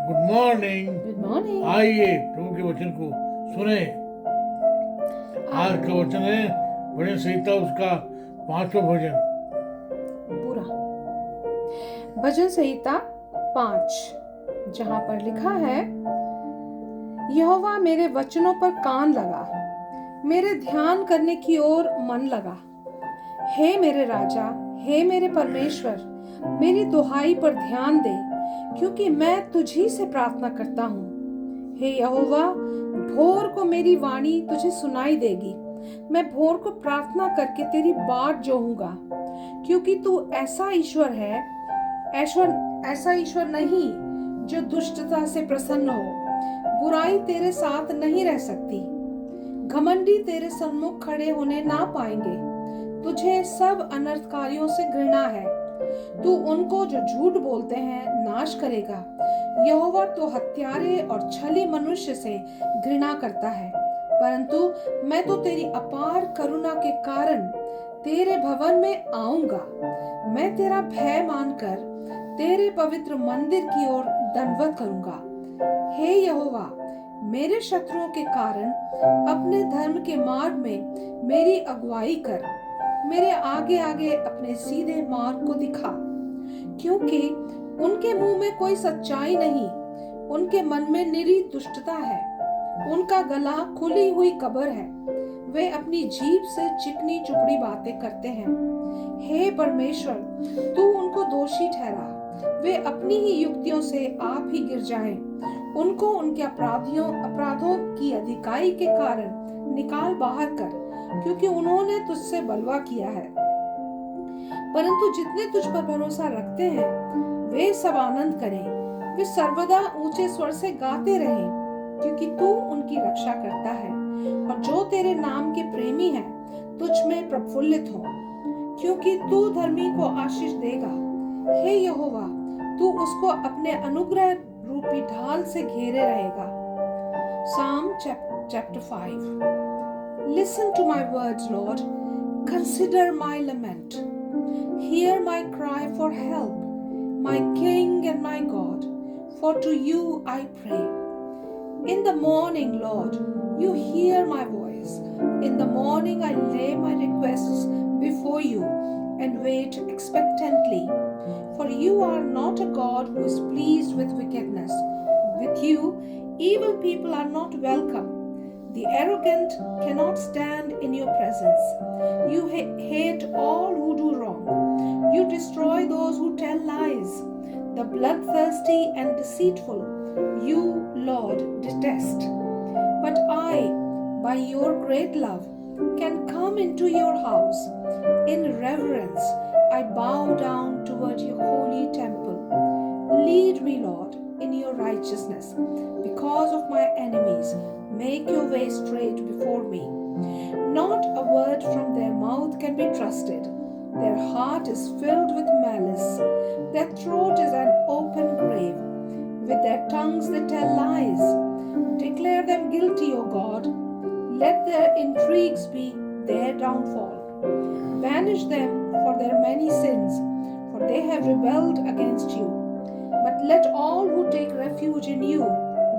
Good morning. Good morning. आइए प्रभु के वचन को सुने। आज का वचन है भजन संहिता उसका 5वां भजन। पूरा भजन संहिता 5, जहाँ पर लिखा है, यहोवा मेरे वचनों पर कान लगा, मेरे ध्यान करने की ओर मन लगा। हे मेरे राजा, हे मेरे परमेश्वर, मेरी दुहाई पर ध्यान दे, क्योंकि मैं तुझी से प्रार्थना करता हूँ। हे यहोवा, भोर को मेरी वाणी तुझे सुनाई देगी। मैं भोर को प्रार्थना करके तेरी बाट जोहूंगा, क्योंकि तू ऐसा ईश्वर है, ऐसा ईश्वर नहीं जो दुष्टता से प्रसन्न हो। बुराई तेरे साथ नहीं रह सकती। घमंडी तेरे सन्मुख खड़े होने ना पाएंगे। तुझे सब अनर्थकारियों से घृणा है। तू उनको जो झूठ बोलते हैं नाश करेगा। यहोवा तो हत्यारे और छली मनुष्य से घृणा करता है। परंतु मैं तो तेरी अपार करुणा के कारण तेरे भवन में आऊंगा। मैं तेरा भय मानकर तेरे पवित्र मंदिर की ओर दंडवत करूंगा। हे यहोवा, मेरे शत्रुओं के कारण अपने धर्म के मार्ग में मेरी अगुवाई कर। मेरे आगे आगे अपने सीधे मार्ग को दिखा, क्योंकि उनके मुंह में कोई सच्चाई नहीं, उनके मन में निरी दुष्टता है। उनका गला खुली हुई कब्र है। वे अपनी जीभ से चिकनी चुपड़ी बातें करते हैं। हे परमेश्वर, तू उनको दोषी ठहरा। वे अपनी ही युक्तियों से आप ही गिर जाएं। उनको उनके अपराधों की अधिकाई के कारण निकाल बाहर कर, क्योंकि उन्होंने तुझसे बलवा किया है। परंतु जितने तुझ पर भरोसा रखते हैं वे सब आनंद करें। वे सर्वदा ऊंचे स्वर से गाते रहें, क्योंकि तू उनकी रक्षा करता है। और जो तेरे नाम के प्रेमी हैं तुझ में प्रफुल्लित हो, क्योंकि तू धर्मी को आशीष देगा। हे यहोवा, तू उसको अपने अनुग्रह रूपी ढाल से घेरे रहेगा। Psalm chapter 5. Listen to my words, Lord. Consider my lament. Hear my cry for help, my King and my God, for to you I pray. In the morning, Lord, you hear my voice. In the morning I lay my requests before you and wait expectantly. For you are not a God who is pleased with wickedness. With you, evil people are not welcome. The arrogant cannot stand in your presence. You hate all who do wrong. You destroy those who tell lies. The bloodthirsty and deceitful, you, Lord, detest. But I, by your great love, can come into your house. In reverence, I bow down toward your holy temple. Lead me, Lord, in your righteousness. Because of my enemies, make your way straight before me. Not a word from their mouth can be trusted. Their heart is filled with malice. Their throat is an open grave. With their tongues they tell lies. Declare them guilty, O God. Let their intrigues be their downfall. Banish them for their many sins, for they have rebelled against you. But let all who take refuge in you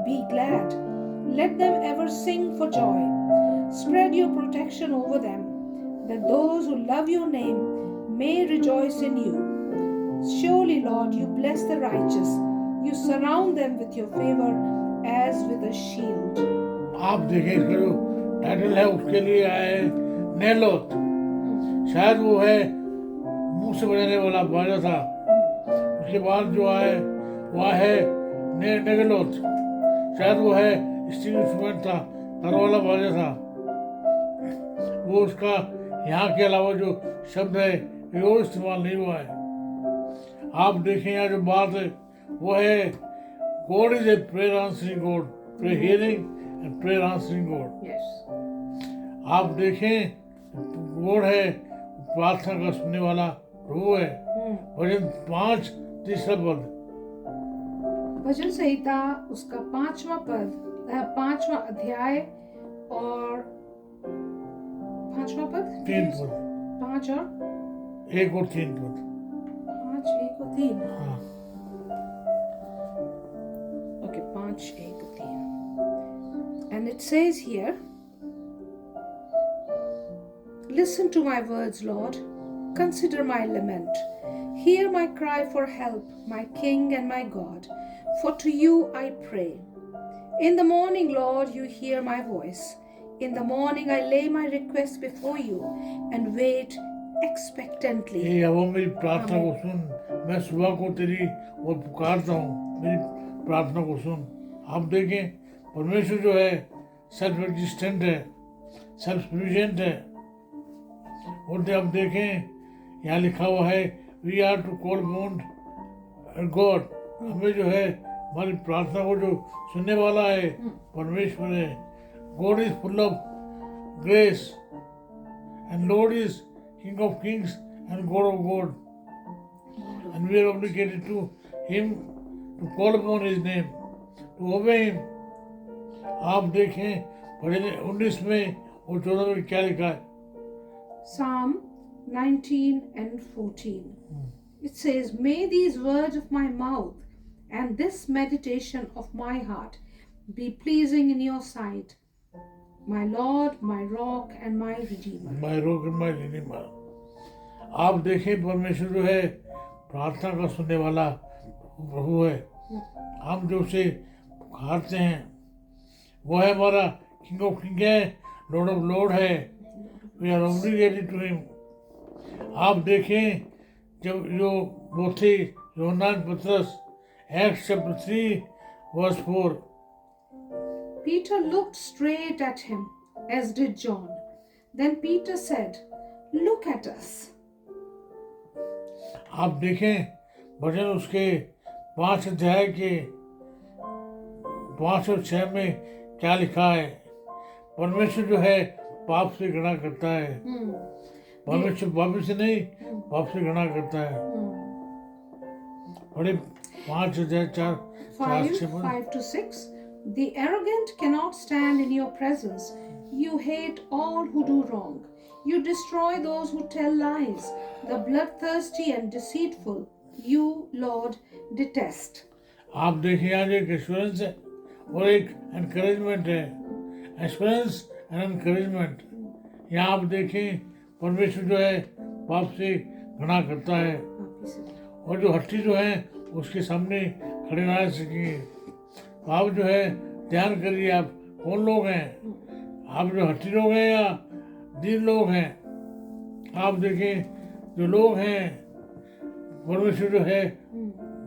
be glad. Let them ever sing for joy. Spread your protection over them, that those who love your name may rejoice in you. Surely, Lord, you bless the righteous. You surround them with your favor as with a shield. आप देखें, इसका जो title है उसके लिए आए नेलोत। शायद वो है मुंह से बजाने वाला बाजा था। उसके बाद जो आए वह है नेगलोत। शायद वो है स्ट्रिंग इंस्ट्रूमेंट था, तार वाला बाजा था। वो उसका यहाँ के अलावा जो शब्द है वो इस्तेमाल नहीं हुआ है। आप देखें यहाँ जो बात है वो है God is a prayer answering God, prayer hearing and prayer answering God. Yes. आप देखें गॉड है प्रार्थना का सुनने वाला प्रभु है। भजन 5 तीसरा पद। भजन संहिता उसका 5वां पद, 5वां अध्याय और 5वां पद, 3 पद, 5 और 1 और 3 पद। 5, 1 और 3। हाँ, 5:1-3. And it says here, listen to my words, Lord. Consider my lament. Hear my cry for help, my King and my God. For to you I pray. In the morning, Lord, you hear my voice. In the morning I lay my request before you and wait expectantly. हे अब मेरी प्रार्थना को सुन, मैं सुबह को तेरी और पुकारता हूँ, मेरी प्रार्थना को सुन। आप देखें, परमेश्वर जो है सेल्फ एग्जिस्टेंट है, सेल्फ सफिशिएंट है। और आप देखें, यहाँ लिखा हुआ है we are to call upon God. हमें जो है हमारी प्रार्थना को जो सुनने वाला है परमेश्वर है। God is full of grace and Lord is king of kings and God of God and we are obligated to him to call upon his name, to obey him. आप देखें भजन 19 में और 14 में क्या लिखा है। Psalm 19 and 14. It says, may these words of my mouth and this meditation of my heart be pleasing in your sight, my Lord, my rock and my redeemer. My rock and my redeemer. आप देखें, परमेश्वर जो है प्रार्थना का सुनने वाला प्रभु है। हम जो उसे पुकारते हैं वो है हमारा किंग ऑफ किंग है, लॉर्ड ऑफ लॉर्ड है। We are obligated to him. आप देखें, जब जो वो थे Yuhanna Patras, Acts chapter 3 verse 4। Peter looked straight at him, as did John. Then Peter said, look at us. आप देखें भजन उसके 5 अध्याय के 5 और 6 में क्या लिखा है। परमेश्वर जो है पाप से घृणा करता है। परमेश्वर पापी से नहीं, पाप से घृणा करता है। बड़े 5 अध्याय 5-6. The arrogant cannot stand in your presence. You hate all who do wrong. You destroy those who tell lies. The bloodthirsty and deceitful, you, Lord, detest. आप देखिए, आज एक एश्योरेंस है और एक एनकरेजमेंट है। Assurance and encouragement. यहाँ आप देखें, परमेश्वर जो है पाप से घृणा करता है और जो हट्टी जो है उसके सामने खड़े ना रह सकेंगे। आप जो है ध्यान करिए, आप कौन लोग हैं। आप जो हट्टी लोग हैं या दीन लोग हैं। आप देखें, जो लोग हैं, परमेश्वर जो है,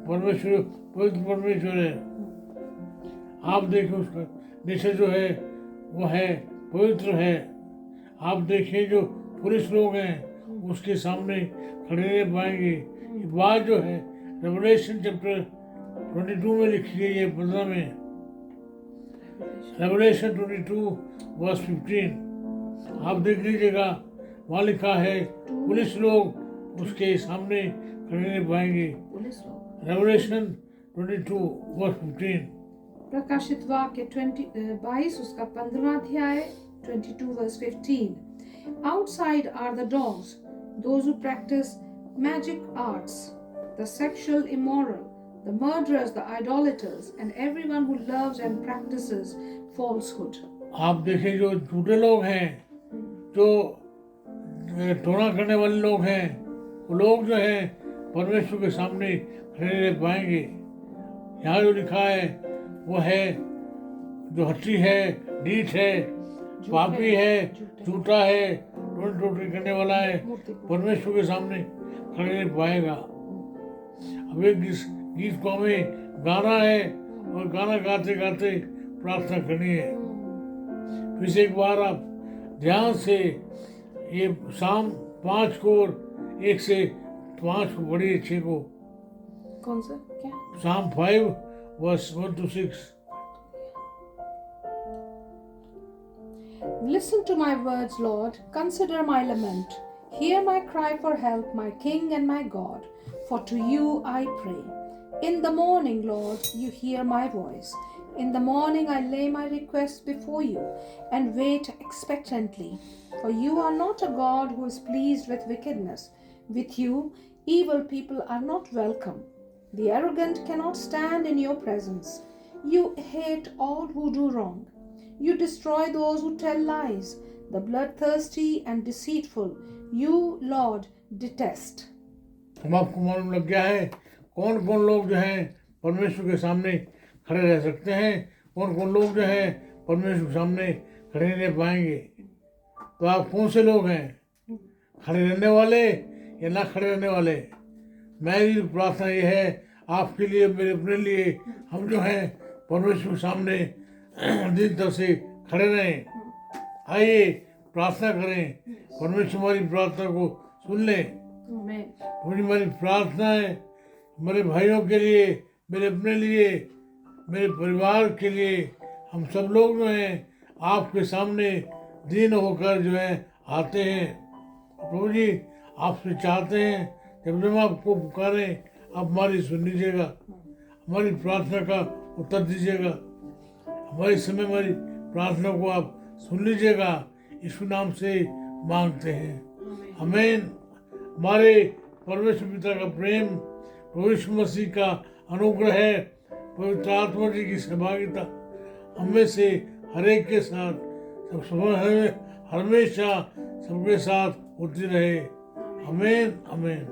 परमेश्वर पवित्र परमेश्वर है। आप देखें, उसका नेचर जो है वो है पवित्र है। आप देखें, जो पुरुष लोग हैं उसके सामने खड़े नहीं पाएंगे। ये बात जो है रेवलेशन चैप्टर 22 में लिखी गई है, 15 में। रेवलेशन 22 वर्स 15 आप देख लीजिएगा, वहाँ लिखा है पुलिस लोग उसके सामने खड़े नहीं पाएंगे। Revelation 22 verse 15। प्रकाशित वाक्य 22 उसका 15वां अध्याय 22 verse 15. Outside are the dogs, those who practice magic arts, the sexual immoral, the murderers, the idolaters, and everyone who loves and practices falsehood. आप देखें, जो झूठे लोग हैं, जो टोना करने वाले लोग हैं, वो लोग जो हैं परमेश्वर के सामने खड़े नहीं रह पाएंगे। यहाँ जो लिखा है वो है जो हट्टी है, ढीठ है, पापी है, झूठा है, टोटरी करने वाला है, परमेश्वर के सामने खड़े नहीं पाएगा। अब एक गीत को हमें गाना है और गाना गाते गाते प्रार्थना करनी है। फिर से एक बार आप ध्यान से ये शाम 5 को और 1 से 5 को पढ़िए, 6 को। कौन सा क्या? शाम 5 verse 1 to 6। Listen to my words, Lord. Consider my lament. Hear my cry for help, my King and my God. For to you I pray. In the morning, Lord, you hear my voice. In the morning I lay my requests before you and wait expectantly. For you are not a God who is pleased with wickedness. With you, evil people are not welcome. The arrogant cannot stand in your presence. You hate all who do wrong. You destroy those who tell lies. The bloodthirsty and deceitful, you, Lord, detest. हम आपको मालूम लग गया है कौन कौन लोग जो हैं परमेश्वर के सामने खड़े रह सकते हैं, कौन कौन लोग जो हैं परमेश्वर के सामने खड़े नहीं रह पाएंगे। तो आप कौन से लोग हैं, खड़े रहने वाले या ना खड़े रहने वाले? मेरी प्रार्थना ये है आपके लिए, मेरे अपने लिए, हम जो हैं परमेश्वर के सामने दिन तरह से खड़े रहें। आइए प्रार्थना करें, परमेश्वर हमारी प्रार्थना को सुन ले। हमारी प्रार्थना है मेरे भाइयों के लिए, मेरे अपने लिए, मेरे परिवार के लिए, हम सब लोग जो हैं आपके सामने दीन होकर जो है आते हैं। प्रभु जी आपसे चाहते हैं जब हम आपको पुकारें आप हमारी सुन लीजिएगा, हमारी प्रार्थना का उत्तर दीजिएगा, हमारे समय हमारी प्रार्थना को आप सुन लीजिएगा। यीशु नाम से मांगते हैं, आमीन। हमारे परमेश्वर पिता का प्रेम, प्रभु यीशु मसीह का अनुग्रह है, पवित्र आत्मा जी की सहभागिता हमें से हर एक के साथ सब समय हमेशा सबके साथ होती रहे। आमीन आमीन।